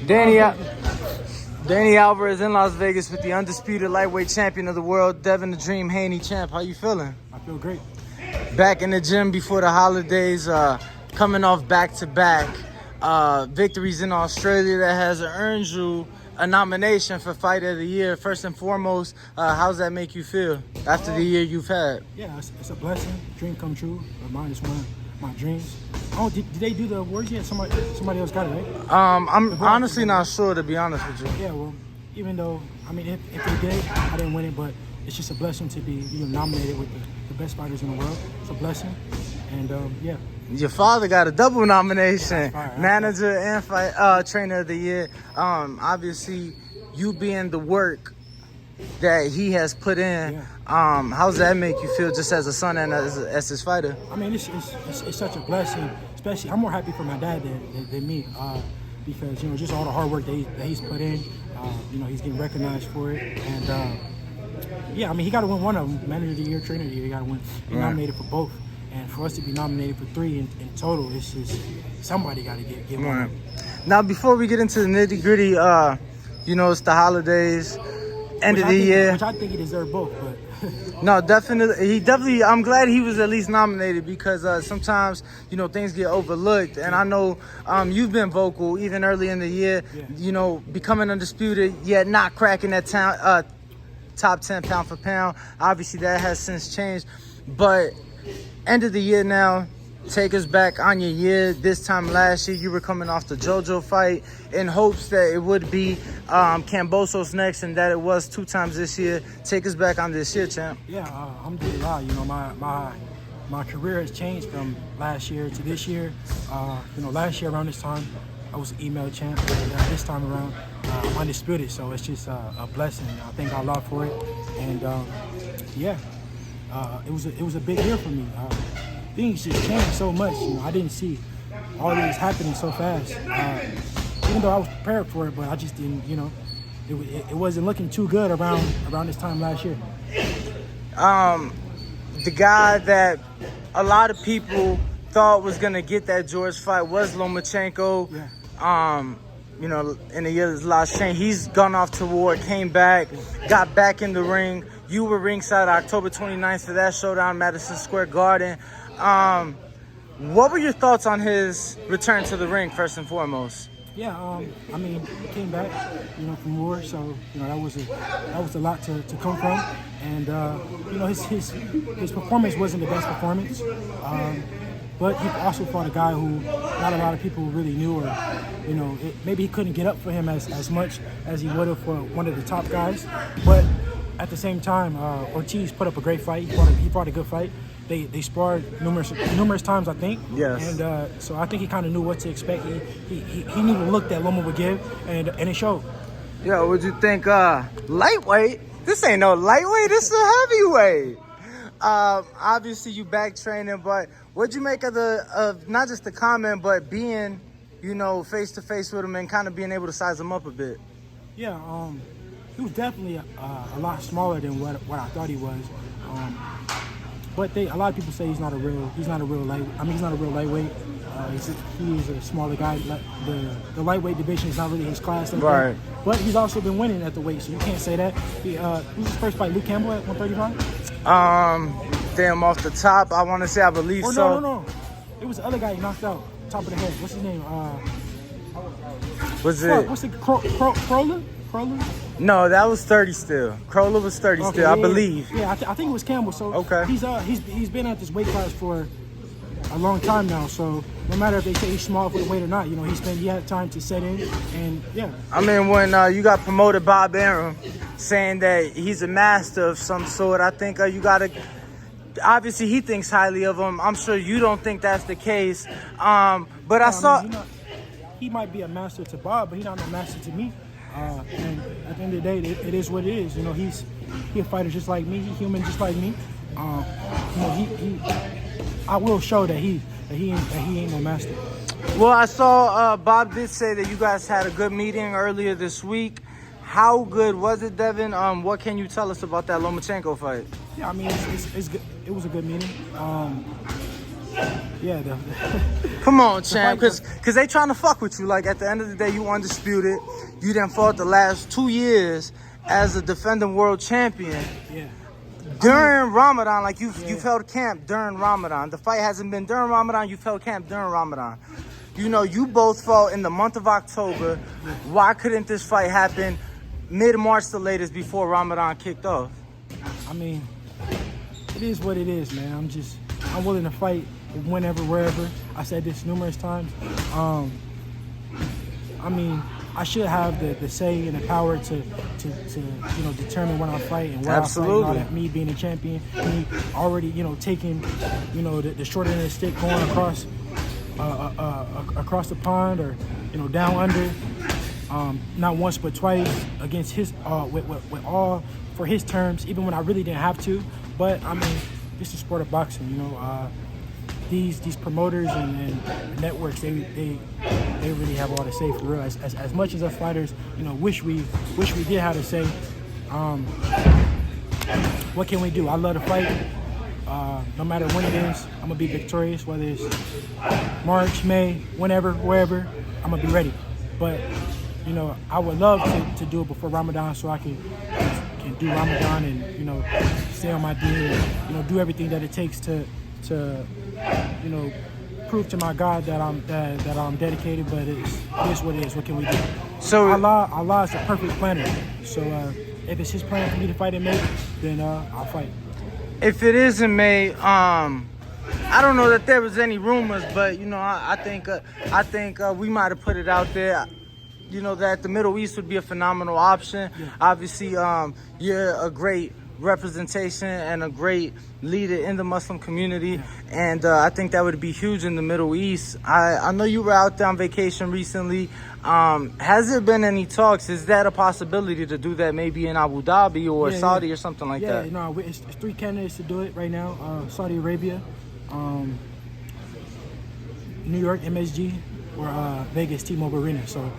Danny Alvarez in Las Vegas with the undisputed lightweight champion of the world, Devin the Dream Haney. Champ, how you feeling? I feel great. Back in the gym before the holidays, coming off back-to-back victories in Australia that has earned you a nomination for Fighter of the Year. First and foremost, how's that make you feel after the year you've had? Yeah, it's a blessing. Dream come true. Mine is one of my dreams. Oh, did they do the awards yet? Somebody else got it, right? I'm honestly not sure, to be honest with you. Yeah, well, even though, I mean, if they did, I didn't win it, but it's just a blessing to be nominated with the best fighters in the world. It's a blessing, and yeah. Your father got a double nomination, Right. manager and fight trainer of the year. Obviously, you being the work that he has put in, Yeah. How's that make you feel just as a son and as his fighter? I mean, it's such a blessing. Especially, I'm more happy for my dad than me, because just all the hard work that he's put in. He's getting recognized for it, and yeah, I mean, he got to win one of them, manager of the year, trainer of the year. He got to win. Be nominated for both. And for us to be nominated for 3 in total, it's just somebody got to get one. Right. Now, before we get into the nitty gritty, it's the holidays, end of the year. Which I think he deserved both, but no, definitely. I'm glad he was at least nominated because sometimes things get overlooked, and I know you've been vocal even early in the year. Yeah. Becoming undisputed yet not cracking that top 10 pound for pound. Obviously, that has since changed, but end of the year now, take us back on your year. This time last year, you were coming off the JoJo fight in hopes that it would be Kambosos next, and that it was 2 times this year. Take us back on this year, champ. Yeah, alhamdulillah. My career has changed from last year to this year. Last year around this time, I was an email champ. This time around, I'm undisputed. So it's just a blessing. I thank Allah for it, and it was a big year for me. Things just changed so much. I didn't see all this happening so fast. Even though I was prepared for it, but I just didn't. It wasn't looking too good around this time last year. The guy that a lot of people thought was gonna get that George fight was Lomachenko. Yeah. In the year last change, he's gone off to war, came back, got back in the ring. You were ringside October 29th for that showdown, Madison Square Garden. What were your thoughts on his return to the ring, first and foremost? Yeah, I mean, he came back, from war, so that was a lot to come from, and his performance wasn't the best performance, but he also fought a guy who not a lot of people really knew, or maybe he couldn't get up for him as much as he would have for one of the top guys, but at the same time, Ortiz put up a great fight. He fought a good fight. They sparred numerous times, I think. Yes. And so I think he kind of knew what to expect. He knew the look that Loma would give, and it showed. Yo, what'd you think? Lightweight? This ain't no lightweight. This is a heavyweight. Obviously, you back training, but what'd you make of not just the comment, but being, face to face with him and kind of being able to size him up a bit? Yeah. He was definitely a lot smaller than what I thought he was. But a lot of people say he's not a real lightweight. I mean, he's not a real lightweight. He's a smaller guy. The lightweight division is not really his class. Right. But he's also been winning at the weight, so you can't say that. Who's his first fight? Luke Campbell at 135? Damn, off the top, I believe so. No. It was the other guy he knocked out, top of the head. What's his name? What's the Crowler? No, that was 30 still. Crowler was 30 still, I believe. Yeah, I think it was Campbell. So okay. He's been at this weight class for a long time now. So no matter if they say he's small for the weight or not, he had time to set in, and yeah. I mean, when you got promoted Bob Arum saying that he's a master of some sort, I think you gotta. Obviously, he thinks highly of him. I'm sure you don't think that's the case. But I saw. He might be a master to Bob, but he's not a master to me. And at the end of the day, it is what it is. He's a fighter just like me. He's human just like me. I will show that he ain't no master. Well, I saw Bob did say that you guys had a good meeting earlier this week. How good was it, Devin? What can you tell us about that Lomachenko fight? Yeah, I mean, it's good. It was a good meeting. Yeah, Come on, champ, fight- because they trying to fuck with you. Like, at the end of the day, you undisputed. You done fought the last 2 years as a defending world champion. yeah. During Ramadan, like you've Yeah. held camp during Ramadan. The fight hasn't been during Ramadan. You've held camp during Ramadan. You know, you both fought in the month of October. Why couldn't this fight happen mid-March the latest before Ramadan kicked off? I mean, it is what it is, man. I'm willing to fight whenever, wherever. I said this numerous times. I mean, I should have the say and the power to you know, determine when I fight and where I fight. And all that. Me being a champion, me already, you know, taking, you know, the short end of the stick, going across the pond, or, you know, down under, not once but twice against his with all for his terms, even when I really didn't have to. But I mean, this is the sport of boxing, you know. These promoters and networks, they really have all to say, for real. As much as us fighters, you know, wish we did have to say. What can we do? I love to fight. No matter when it is, I'm gonna be victorious. Whether it's March, May, whenever, wherever, I'm gonna be ready. But you know, I would love to do it before Ramadan, so I can do Ramadan and, you know, stay on my deen and, you know, do everything that it takes to you know, prove to my God that I'm dedicated. But it is what it is. What can we do? So Allah is the perfect planner. So if it's His plan for me to fight in May, then I'll fight. If it is in May, I don't know that there was any rumors, but you know, I think we might have put it out there. You know, that the Middle East would be a phenomenal option. Yeah. Obviously, you're a great representation and a great leader in the Muslim community. Yeah. And I think that would be huge in the Middle East. I know you were out there on vacation recently. Has there been any talks? Is that a possibility to do that maybe in Abu Dhabi or Saudi or something like that? Yeah, no, it's 3 candidates to do it right now. Saudi Arabia, New York, MSG, or Vegas, T-Mobile Arena. So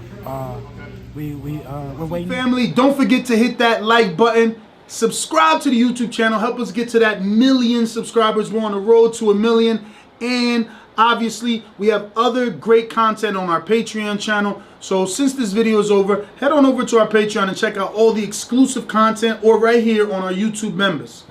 we're waiting. Family, don't forget to hit that like button. Subscribe to the YouTube channel. Help us get to that 1 million subscribers. We're on the road to 1 million. And obviously, we have other great content on our Patreon channel. So since this video is over, head on over to our Patreon and check out all the exclusive content, or right here on our YouTube members.